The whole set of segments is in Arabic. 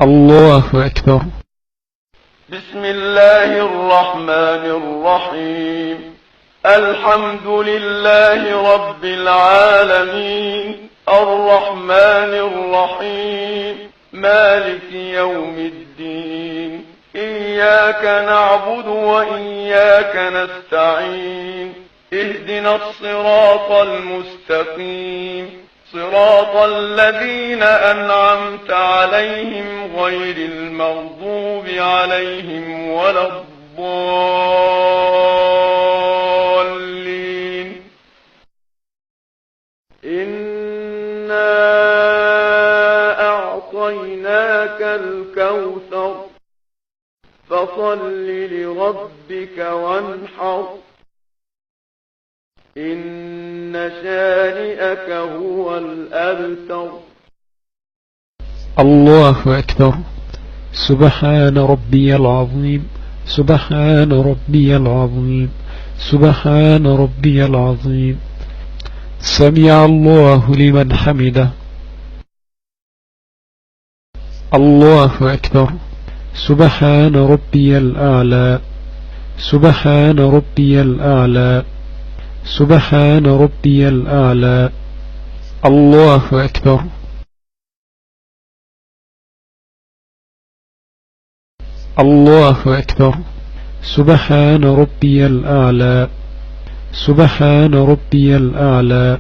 الله أكبر. بسم الله الرحمن الرحيم. الحمد لله رب العالمين، الرحمن الرحيم، مالك يوم الدين. إياك نعبد وإياك نستعين. اهدنا الصراط المستقيم، صراط الذين أنعمت عليهم غير المغضوب عليهم ولا الضالين. إنا أعطيناك الكوثر، فصل لربك وانحر، إن شانئك هو الأبتر. الله أكبر. سبحان ربي العظيم، سبحان ربي العظيم، سبحان ربي العظيم. سمع الله لمن حمده. الله أكبر. سبحان ربي الأعلى، سبحان ربي الأعلى، سبحان ربي الأعلى. الله أكبر. الله أكبر. سبحان ربي الأعلى، سبحان ربي الأعلى،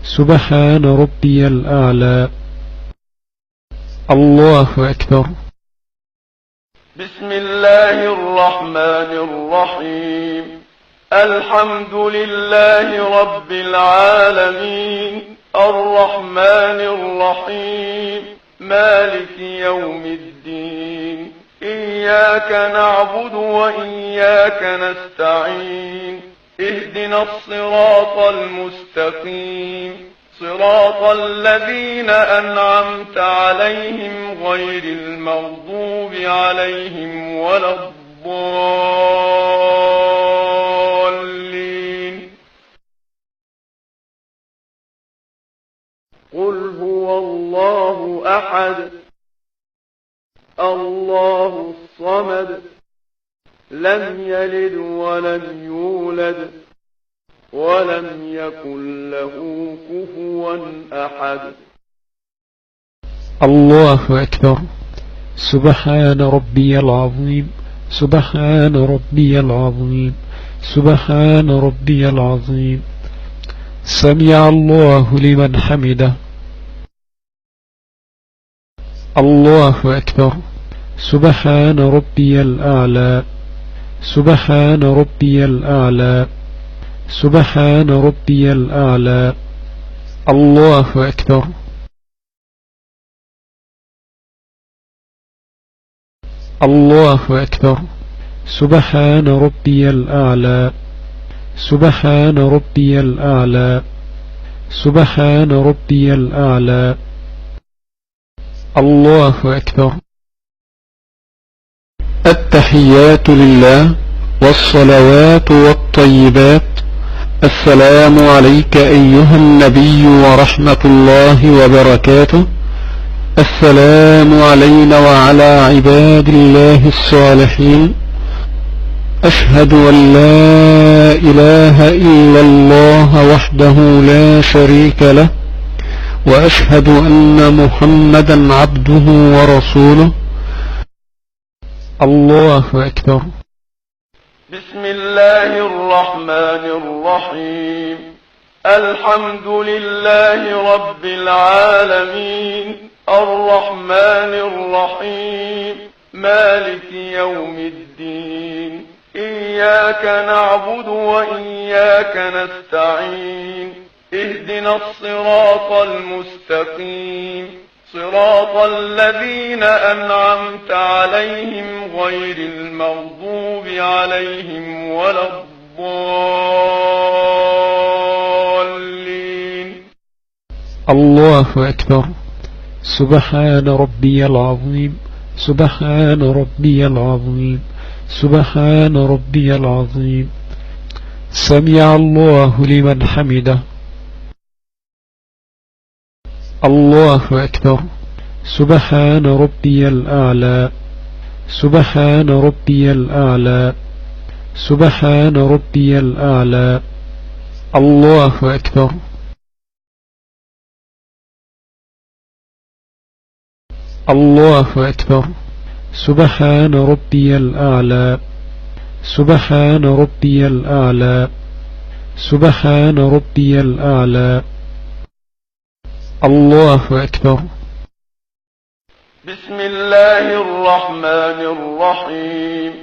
سبحان ربي الأعلى. الله أكبر. بسم الله الرحمن الرحيم. الحمد لله رب العالمين، الرحمن الرحيم، مالك يوم الدين. إياك نعبد وإياك نستعين. اهدنا الصراط المستقيم، صراط الذين أنعمت عليهم غير المغضوب عليهم ولا الضالين. قل هو الله أحد، الله الصمد، لم يلد ولم يولد ولم يكن له كفوا أحد. الله أكبر. سبحان ربي العظيم، سبحان ربي العظيم، سبحان ربي العظيم. سمع الله لمن حمده. الله أكبر. سبحان ربي الأعلى، سبحان ربي الأعلى، سبحان ربي الأعلى. الله أكبر. الله أكبر. سبحان ربي الأعلى، سبحان ربي الأعلى، سبحان ربي الأعلى. الله أكبر. التحيات لله والصلوات والطيبات. السلام عليك أيها النبي ورحمة الله وبركاته. السلام علينا وعلى عباد الله الصالحين. أشهد أن لا إله إلا الله وحده لا شريك له، وأشهد أن محمدا عبده ورسوله. الله أكبر. بسم الله الرحمن الرحيم. الحمد لله رب العالمين، الرحمن الرحيم، مالك يوم الدين. إياك نعبد وإياك نستعين. اهدنا الصراط المستقيم، صراط الذين أنعمت عليهم غير المغضوب عليهم ولا الضالين. الله أكبر. سبحان ربي العظيم، سبحان ربي العظيم، سبحان ربي العظيم. سمع الله لمن حمده. الله أكبر. سبحان ربي الأعلى سبحان ربي الأعلى سبحان ربي الأعلى الله أكبر الله أكبر سبحان ربي الأعلى سبحان ربي الأعلى سبحان ربي الأعلى الله أكبر بسم الله الرحمن الرحيم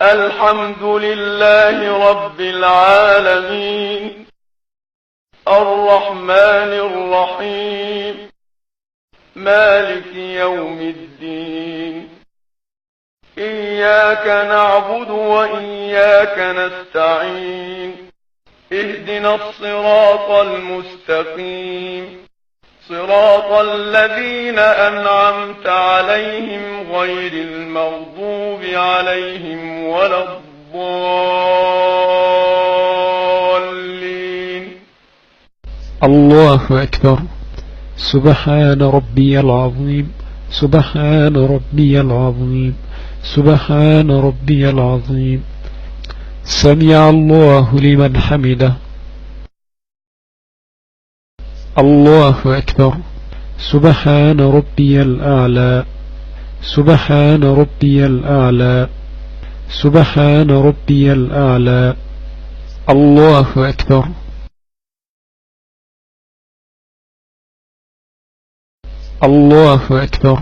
الحمد لله رب العالمين الرحمن الرحيم مالك يوم الدين إياك نعبد وإياك نستعين اهدنا الصراط المستقيم صراط الذين أنعمت عليهم غير المغضوب عليهم ولا الضالين الله أكبر سبحان ربي العظيم سبحان ربي العظيم سبحان ربي العظيم سمع الله لمن حمده الله أكبر سبحان ربي الأعلى سبحان ربي الأعلى سبحان ربي الأعلى الله أكبر الله أكبر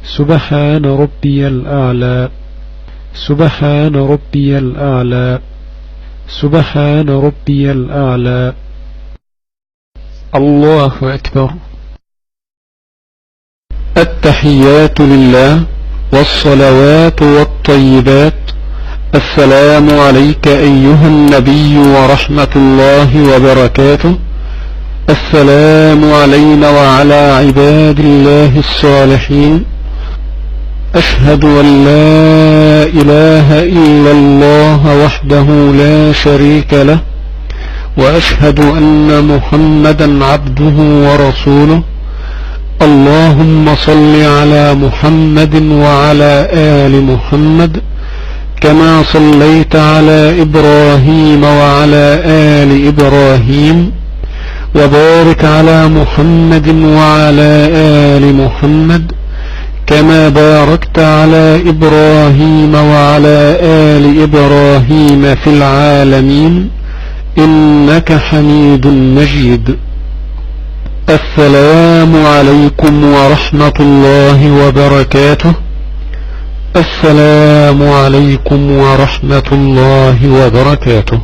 سبحان ربي الأعلى سبحان ربي الأعلى سبحان ربي الأعلى الله أكبر التحيات لله والصلوات والطيبات السلام عليك أيها النبي ورحمة الله وبركاته السلام علينا وعلى عباد الله الصالحين أشهد أن لا إله إلا الله وحده لا شريك له وأشهد أن محمدا عبده ورسوله اللهم صل على محمد وعلى آل محمد كما صليت على إبراهيم وعلى آل إبراهيم وبارك على محمد وعلى آل محمد كما باركت على إبراهيم وعلى آل إبراهيم في العالمين إنك حميد مجيد السلام عليكم ورحمة الله وبركاته السلام عليكم ورحمة الله وبركاته